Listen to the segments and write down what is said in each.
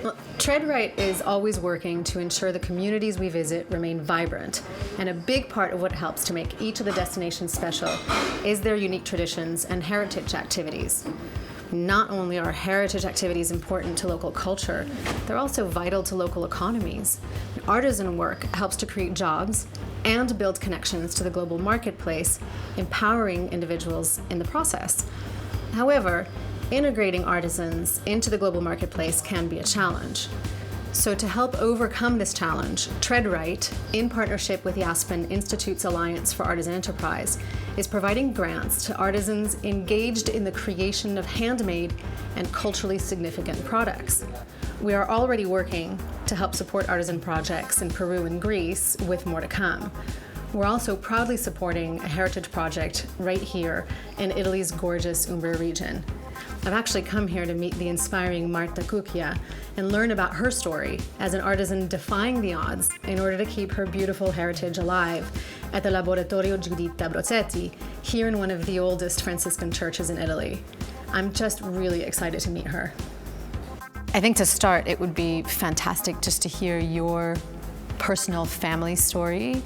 Well, TreadRight is always working to ensure the communities we visit remain vibrant, and a big part of what helps to make each of the destinations special is their unique traditions and heritage activities. Not only are heritage activities important to local culture, they're also vital to local economies. Artisan work helps to create jobs and build connections to the global marketplace, empowering individuals in the process. However, integrating artisans into the global marketplace can be a challenge. So to help overcome this challenge, TreadRight, in partnership with the Aspen Institute's Alliance for Artisan Enterprise, is providing grants to artisans engaged in the creation of handmade and culturally significant products. We are already working to help support artisan projects in Peru and Greece, with more to come. We're also proudly supporting a heritage project right here in Italy's gorgeous Umbria region. I've actually come here to meet the inspiring Marta Cucchia and learn about her story as an artisan defying the odds in order to keep her beautiful heritage alive at the Laboratorio Giuditta Brozetti, here in one of the oldest Franciscan churches in Italy. I'm just really excited to meet her. I think to start, it would be fantastic just to hear your personal family story.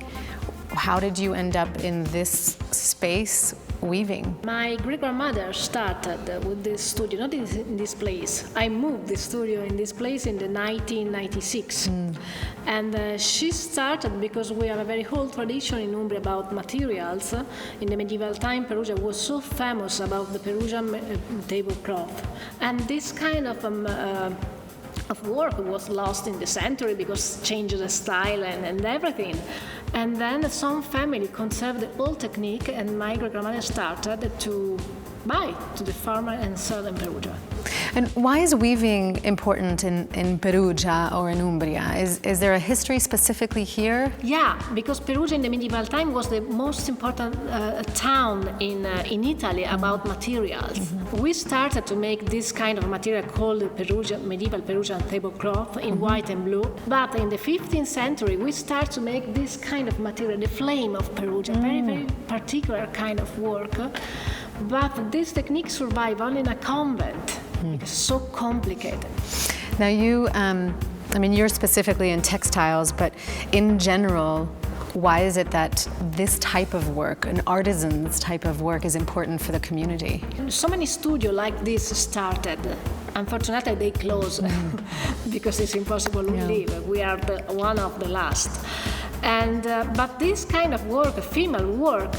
How did you end up in this space weaving? My great-grandmother started with this studio, not in this place. I moved the studio in this place in the 1996. And she started because we have a very old tradition in Umbria about materials. In the medieval time, Perugia was so famous about the Perugian tablecloth. And this kind of work was lost in the century because changed the style and everything. And then some family conserved the old technique, and my great-grandmother started to buy to the farmer and sell in Perugia. And why is weaving important in Perugia or in Umbria? Is there a history specifically here? Yeah, because Perugia in the medieval time was the most important town in Italy about materials. We started to make this kind of material called medieval Perugian tablecloth in white and blue. But in the 15th century, we started to make this kind of material, the flame of Perugia, very, very particular kind of work. But this technique survived only in a convent. It's so complicated. Now you're specifically in textiles, but in general, why is it that this type of work, an artisan's type of work, is important for the community? So many studios like this started. Unfortunately, they closed because it's impossible to live. We are one of the last. But this kind of work, female work,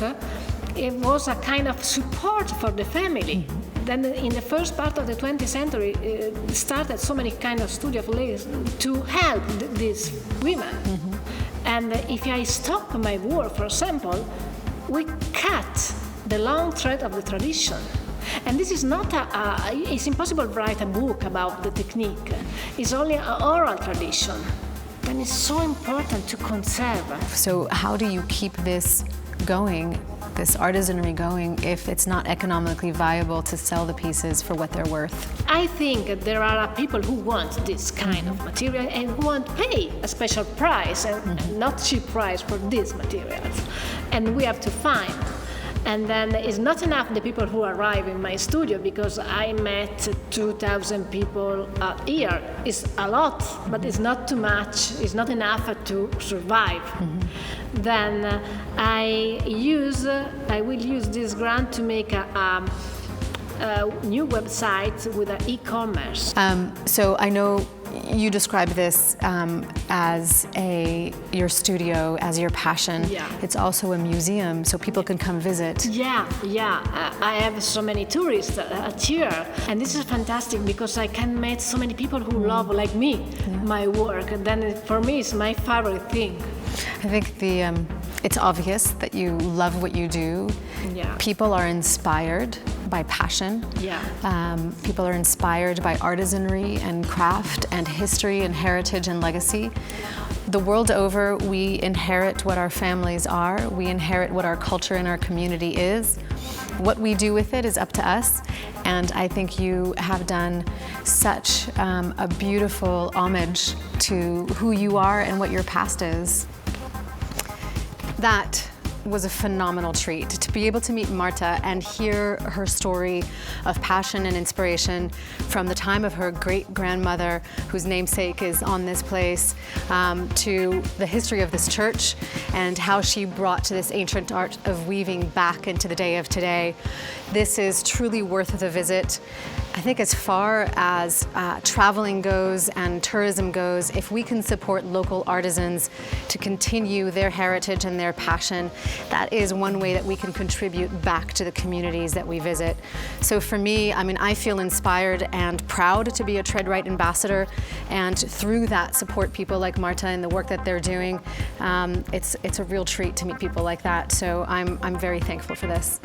it was a kind of support for the family. Then in the first part of the 20th century, started so many kind of studio of ladies to help these women. And if I stop my work, for example, we cut the long thread of the tradition. And this is not it's impossible to write a book about the technique. It's only an oral tradition. And it's so important to conserve. So how do you keep this going, this artisanry going, if it's not economically viable to sell the pieces for what they're worth? I think there are people who want this kind of material and who want to pay a special price and not cheap price for these materials. And we have to find. And then it's not enough the people who arrive in my studio, because I met 2,000 people a year. It's a lot, but it's not too much. It's not enough to survive. Then I will use this grant to make a new website with an e-commerce. So I know you describe this as your studio, as your passion. Yeah. It's also a museum, so people can come visit. Yeah. I have so many tourists here, and this is fantastic because I can meet so many people who love, like me, my work. And then for me, it's my favorite thing. I think it's obvious that you love what you do. Yeah. People are inspired by passion. Yeah. People are inspired by artisanry and craft and history and heritage and legacy. The world over, we inherit what our families are. We inherit what our culture and our community is. What we do with it is up to us. And I think you have done such a beautiful homage to who you are and what your past is. That was a phenomenal treat to be able to meet Marta and hear her story of passion and inspiration from the time of her great-grandmother, whose namesake is on this place, to the history of this church and how she brought this ancient art of weaving back into the day of today. This is truly worth the visit. I think as far as traveling goes and tourism goes, if we can support local artisans to continue their heritage and their passion, that is one way that we can contribute back to the communities that we visit. So for me, I mean, I feel inspired and proud to be a TreadRights ambassador, and through that support people like Marta and the work that they're doing. It's a real treat to meet people like that, so I'm very thankful for this.